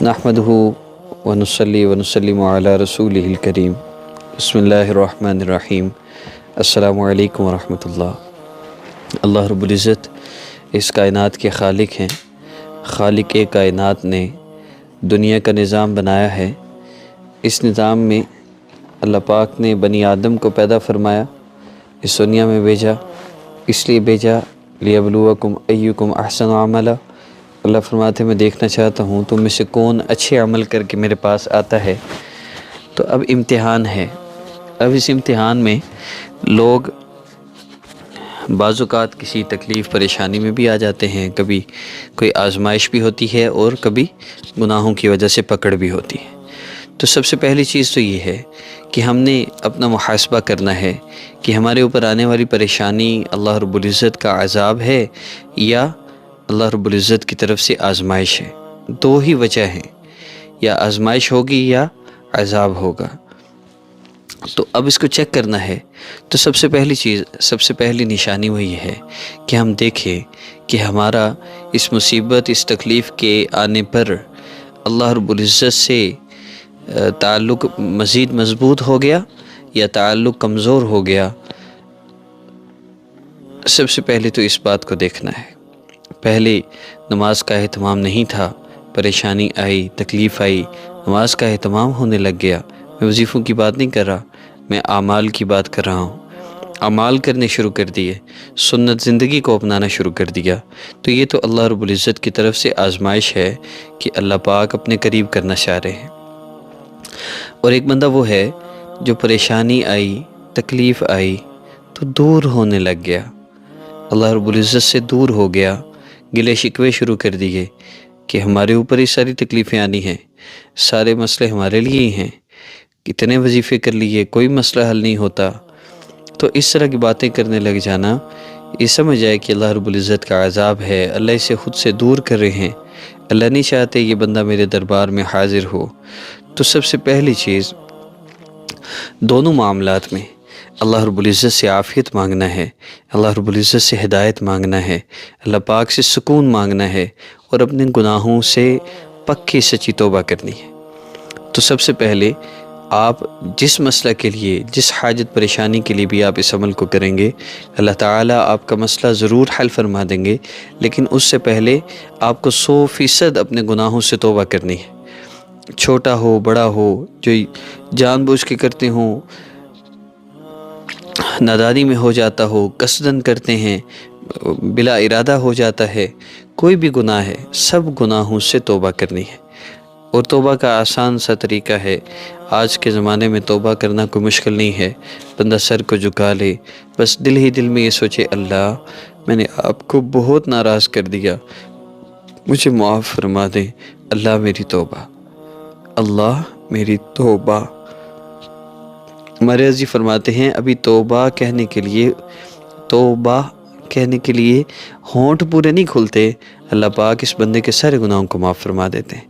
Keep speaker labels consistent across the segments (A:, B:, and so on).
A: نحمدہ ونصلی ونسلم علی رسولہ الکریم بسم اللہ الرحمن الرحیم السلام علیکم ورحمۃ اللہ۔ اللہ رب العزت اس کائنات کے خالق ہیں۔ خالق کائنات نے دنیا کا نظام بنایا ہے۔ اس نظام میں اللہ پاک نے بنی آدم کو پیدا فرمایا، اس دنیا میں بھیجا، اس لیے بھیجا لیبلوکم ایکم احسن عملا۔ اللہ فرماتے ہیں میں دیکھنا چاہتا ہوں تم میں سے کون اچھے عمل کر کے میرے پاس آتا ہے۔ تو اب امتحان ہے۔ اب اس امتحان میں لوگ بعض اوقات کسی تکلیف پریشانی میں بھی آ جاتے ہیں، کبھی کوئی آزمائش بھی ہوتی ہے اور کبھی گناہوں کی وجہ سے پکڑ بھی ہوتی ہے۔ تو سب سے پہلی چیز تو یہ ہے کہ ہم نے اپنا محاسبہ کرنا ہے کہ ہمارے اوپر آنے والی پریشانی اللہ رب العزت کا عذاب ہے یا اللہ رب العزت کی طرف سے آزمائش ہے۔ دو ہی وجہ ہیں، یا آزمائش ہوگی یا عذاب ہوگا۔ تو اب اس کو چیک کرنا ہے۔ تو سب سے پہلی چیز، سب سے پہلی نشانی وہی ہے کہ ہم دیکھیں کہ ہمارا اس مصیبت، اس تکلیف کے آنے پر اللہ رب العزت سے تعلق مزید مضبوط ہو گیا یا تعلق کمزور ہو گیا۔ سب سے پہلے تو اس بات کو دیکھنا ہے۔ پہلے نماز کا اہتمام نہیں تھا، پریشانی آئی، تکلیف آئی، نماز کا اہتمام ہونے لگ گیا۔ میں وظیفوں کی بات نہیں کر رہا، میں اعمال کی بات کر رہا ہوں۔ اعمال کرنے شروع کر دیے، سنت زندگی کو اپنانا شروع کر دیا، تو یہ تو اللہ رب العزت کی طرف سے آزمائش ہے کہ اللہ پاک اپنے قریب کرنا چاہ رہے ہیں۔ اور ایک بندہ وہ ہے جو پریشانی آئی، تکلیف آئی تو دور ہونے لگ گیا، اللہ رب العزت سے دور ہو گیا، گلے شکوے شروع کر دیے کہ ہمارے اوپر ہی ساری تکلیفیں آنی ہیں، سارے مسئلے ہمارے لیے ہی ہیں، کتنے وظیفے کر لیے کوئی مسئلہ حل نہیں ہوتا۔ تو اس طرح کی باتیں کرنے لگ جانا، یہ سمجھ جائے کہ اللہ رب العزت کا عذاب ہے، اللہ اسے خود سے دور کر رہے ہیں، اللہ نہیں چاہتے یہ بندہ میرے دربار میں حاضر ہو۔ تو سب سے پہلی چیز دونوں معاملات میں اللہ رب العزت سے عافیت مانگنا ہے، اللہ رب العزت سے ہدایت مانگنا ہے، اللہ پاک سے سکون مانگنا ہے اور اپنے گناہوں سے پکی سچی توبہ کرنی ہے۔ تو سب سے پہلے آپ جس مسئلہ کے لیے، جس حاجت پریشانی کے لیے بھی آپ اس عمل کو کریں گے، اللہ تعالیٰ آپ کا مسئلہ ضرور حل فرما دیں گے، لیکن اس سے پہلے آپ کو 100% اپنے گناہوں سے توبہ کرنی ہے۔ چھوٹا ہو بڑا ہو، جو جان بوجھ کے کرتے ہوں، نادانی میں ہو جاتا ہو، قصدن کرتے ہیں، بلا ارادہ ہو جاتا ہے، کوئی بھی گناہ ہے، سب گناہوں سے توبہ کرنی ہے۔ اور توبہ کا آسان سا طریقہ ہے، آج کے زمانے میں توبہ کرنا کوئی مشکل نہیں ہے۔ بندہ سر کو جھکا لے، بس دل ہی دل میں یہ سوچے اللہ میں نے آپ کو بہت ناراض کر دیا، مجھے معاف فرما دیں، اللہ میری توبہ، اللہ میری توبہ۔ ہمارے عزیز فرماتے ہیں ابھی توبہ کہنے کے لیے ہونٹ پورے نہیں کھلتے، اللہ پاک اس بندے کے سارے گناہوں کو معاف فرما دیتے ہیں۔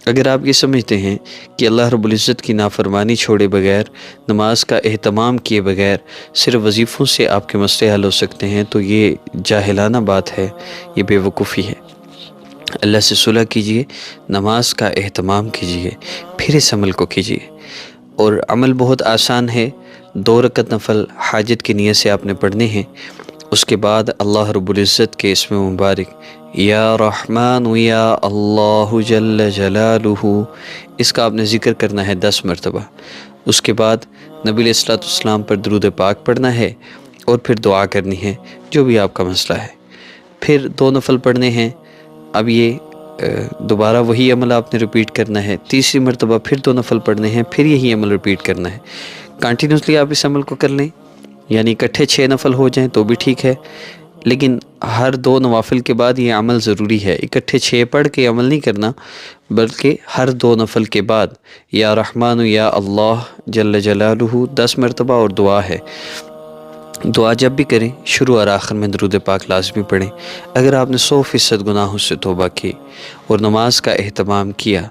A: اگر آپ یہ سمجھتے ہیں کہ اللہ رب العزت کی نافرمانی چھوڑے بغیر، نماز کا اہتمام کیے بغیر صرف وظیفوں سے آپ کے مسئلے حل ہو سکتے ہیں، تو یہ جاہلانہ بات ہے، یہ بے وقوفی ہے۔ اللہ سے صلح کیجئے، نماز کا اہتمام کیجئے، پھر اس عمل کو کیجئے۔ اور عمل بہت آسان ہے، 2 رکعت نفل حاجت کی نیت سے آپ نے پڑھنے ہیں۔ اس کے بعد اللہ رب العزت کے اسم مبارک یا رحمان یا اللہ جل جلالہ، اس کا آپ نے ذکر کرنا ہے 10 مرتبہ۔ اس کے بعد نبی علیہ الصلوۃ والسلام پر درود پاک پڑھنا ہے اور پھر دعا کرنی ہے جو بھی آپ کا مسئلہ ہے۔ پھر 2 نفل پڑھنے ہیں۔ اب یہ دوبارہ وہی عمل آپ نے ریپیٹ کرنا ہے، تیسری مرتبہ پھر 2 نفل پڑھنے ہیں، پھر یہی عمل ریپیٹ کرنا ہے۔ کنٹینیوسلی آپ اس عمل کو کر لیں، یعنی اکٹھے 6 نفل ہو جائیں تو بھی ٹھیک ہے، لیکن ہر 2 نوافل کے بعد یہ عمل ضروری ہے۔ اکٹھے 6 پڑھ کے عمل نہیں کرنا، بلکہ ہر 2 نفل کے بعد یا رحمان یا اللہ جل جلالہ 10 مرتبہ اور دعا ہے۔ دعا جب بھی کریں شروع اور آخر میں درود پاک لازمی پڑھیں۔ اگر آپ نے 100% گناہوں سے توبہ کی اور نماز کا اہتمام کیا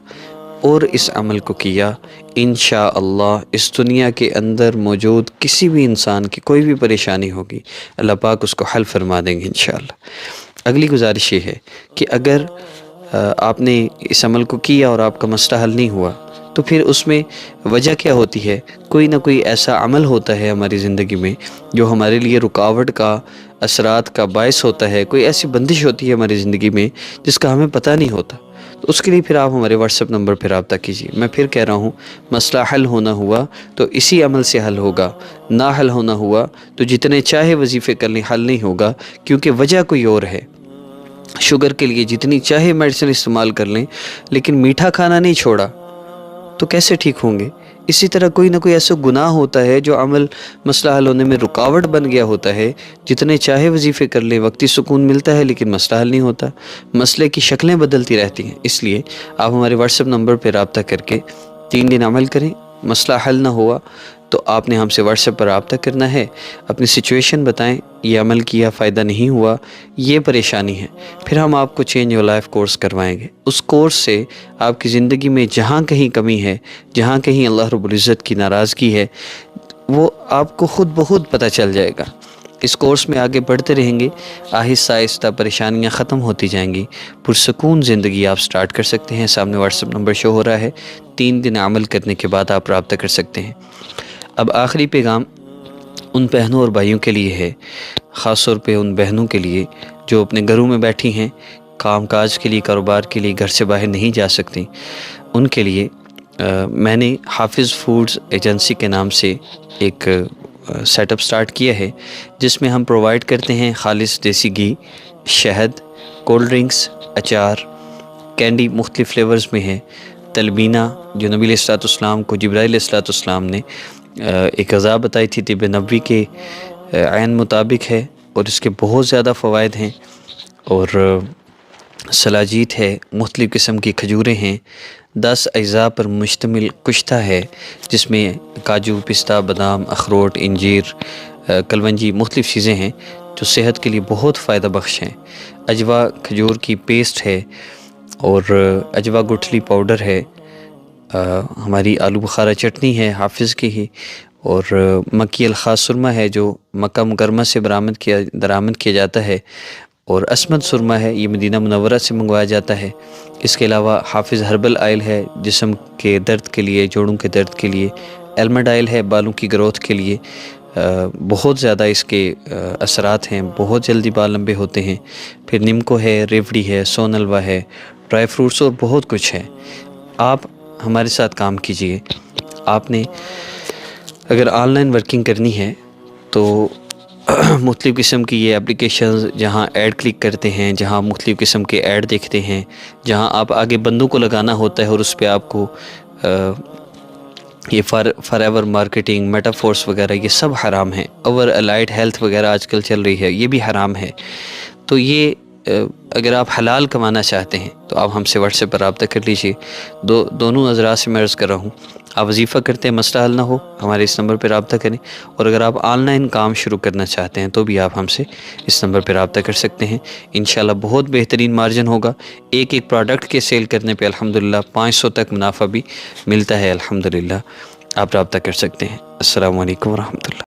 A: اور اس عمل کو کیا، انشاءاللہ اس دنیا کے اندر موجود کسی بھی انسان کی کوئی بھی پریشانی ہوگی، اللہ پاک اس کو حل فرما دیں گے انشاءاللہ۔ اگلی گزارش یہ ہے کہ اگر آپ نے اس عمل کو کیا اور آپ کا مسئلہ حل نہیں ہوا، تو پھر اس میں وجہ کیا ہوتی ہے؟ کوئی نہ کوئی ایسا عمل ہوتا ہے ہماری زندگی میں جو ہمارے لیے رکاوٹ کا، اثرات کا باعث ہوتا ہے، کوئی ایسی بندش ہوتی ہے ہماری زندگی میں جس کا ہمیں پتہ نہیں ہوتا۔ تو اس کے لیے پھر آپ ہمارے واٹس ایپ نمبر پہ رابطہ کیجیے۔ میں پھر کہہ رہا ہوں، مسئلہ حل ہونا ہوا تو اسی عمل سے حل ہوگا، نہ حل ہونا ہوا تو جتنے چاہے وظیفے کر لیں، حل نہیں ہوگا، کیونکہ وجہ کوئی اور ہے۔ شوگر کے لیے جتنی چاہے میڈیسن استعمال کر لیں، لیکن میٹھا کھانا نہیں چھوڑا تو کیسے ٹھیک ہوں گے؟ اسی طرح کوئی نہ کوئی ایسا گناہ ہوتا ہے جو عمل مسئلہ حل ہونے میں رکاوٹ بن گیا ہوتا ہے، جتنے چاہے وظیفے کر لیں، وقتی سکون ملتا ہے لیکن مسئلہ حل نہیں ہوتا، مسئلے کی شکلیں بدلتی رہتی ہیں۔ اس لیے آپ ہمارے واٹس ایپ نمبر پہ رابطہ کر کے 3 دن عمل کریں، مسئلہ حل نہ ہوا تو آپ نے ہم سے واٹس ایپ پر رابطہ کرنا ہے، اپنی سچویشن بتائیں، یہ عمل کیا فائدہ نہیں ہوا، یہ پریشانی ہے، پھر ہم آپ کو چینج یور لائف کورس کروائیں گے۔ اس کورس سے آپ کی زندگی میں جہاں کہیں کمی ہے، جہاں کہیں اللہ رب العزت کی ناراضگی ہے، وہ آپ کو خود بخود پتہ چل جائے گا۔ اس کورس میں آگے بڑھتے رہیں گے، آہستہ آہستہ پریشانیاں ختم ہوتی جائیں گی، پرسکون زندگی آپ سٹارٹ کر سکتے ہیں۔ سامنے واٹس ایپ نمبر شو ہو رہا ہے، 3 دن عمل کرنے کے بعد آپ رابطہ کر سکتے ہیں۔ اب آخری پیغام ان بہنوں اور بھائیوں کے لیے ہے، خاص طور پہ ان بہنوں کے لیے جو اپنے گھروں میں بیٹھی ہیں، کام کاج کے لیے، کاروبار کے لیے گھر سے باہر نہیں جا سکتی۔ ان کے لیے میں نے حافظ فوڈز ایجنسی کے نام سے ایک سیٹ اپ سٹارٹ کیا ہے، جس میں ہم پرووائڈ کرتے ہیں خالص دیسی گھی، شہد، کولڈ ڈرنکس، اچار، کینڈی مختلف فلیورز میں ہے، تلبینہ جو نبی علیہ الصلوۃ والسلام کو جبرائیل علیہ الصلوۃ والسلام نے ایک غذا بتائی تھی، طب نبوی کے عین مطابق ہے اور اس کے بہت زیادہ فوائد ہیں، اور سلاجیت ہے، مختلف قسم کی کھجوریں ہیں، 10 اجزاء پر مشتمل کشتہ ہے جس میں کاجو، پستہ، بادام، اخروٹ، انجیر، کلونجی مختلف چیزیں ہیں جو صحت کے لیے بہت فائدہ بخش ہیں۔ اجوا کھجور کی پیسٹ ہے اور اجوا گٹھلی پاؤڈر ہے، ہماری آلو بخارا چٹنی ہے حافظ کی ہی، اور مکی الخاص سرمہ ہے جو مکہ مکرمہ سے درآمد کیا جاتا ہے، اور اسمد سرمہ ہے، یہ مدینہ منورہ سے منگوایا جاتا ہے۔ اس کے علاوہ حافظ ہربل آئل ہے جسم کے درد کے لیے، جوڑوں کے درد کے لیے، المنڈ آئل ہے بالوں کی گروتھ کے لیے، بہت زیادہ اس کے اثرات ہیں، بہت جلدی بال لمبے ہوتے ہیں۔ پھر نمکو ہے، ریوڑی ہے، سون حلوہ ہے، ڈرائی فروٹس اور بہت کچھ ہے۔ آپ ہمارے ساتھ کام کیجئے۔ آپ نے اگر آن لائن ورکنگ کرنی ہے تو مختلف قسم کی یہ اپلیکیشنز جہاں ایڈ کلک کرتے ہیں، جہاں مختلف قسم کے ایڈ دیکھتے ہیں، جہاں آپ آگے بندوں کو لگانا ہوتا ہے اور اس پہ آپ کو یہ فار ایور مارکیٹنگ، میٹافورس وغیرہ یہ سب حرام ہیں، اوور الائڈ ہیلتھ وغیرہ آج کل چل رہی ہے، یہ بھی حرام ہے۔ تو یہ اگر آپ حلال کمانا چاہتے ہیں تو آپ ہم سے واٹس ایپ پر رابطہ کر لیجئے۔ دونوں حضرات سے میں عرض کر رہا ہوں، آپ وظیفہ کرتے ہیں، مسئلہ حل نہ ہو، ہمارے اس نمبر پہ رابطہ کریں، اور اگر آپ آن لائن کام شروع کرنا چاہتے ہیں تو بھی آپ ہم سے اس نمبر پہ رابطہ کر سکتے ہیں۔ انشاءاللہ بہت بہترین مارجن ہوگا، ایک پروڈکٹ کے سیل کرنے پہ الحمدللہ 500 تک منافع بھی ملتا ہے الحمدللہ۔ آپ رابطہ کر سکتے ہیں۔ السلام علیکم ورحمۃ اللہ۔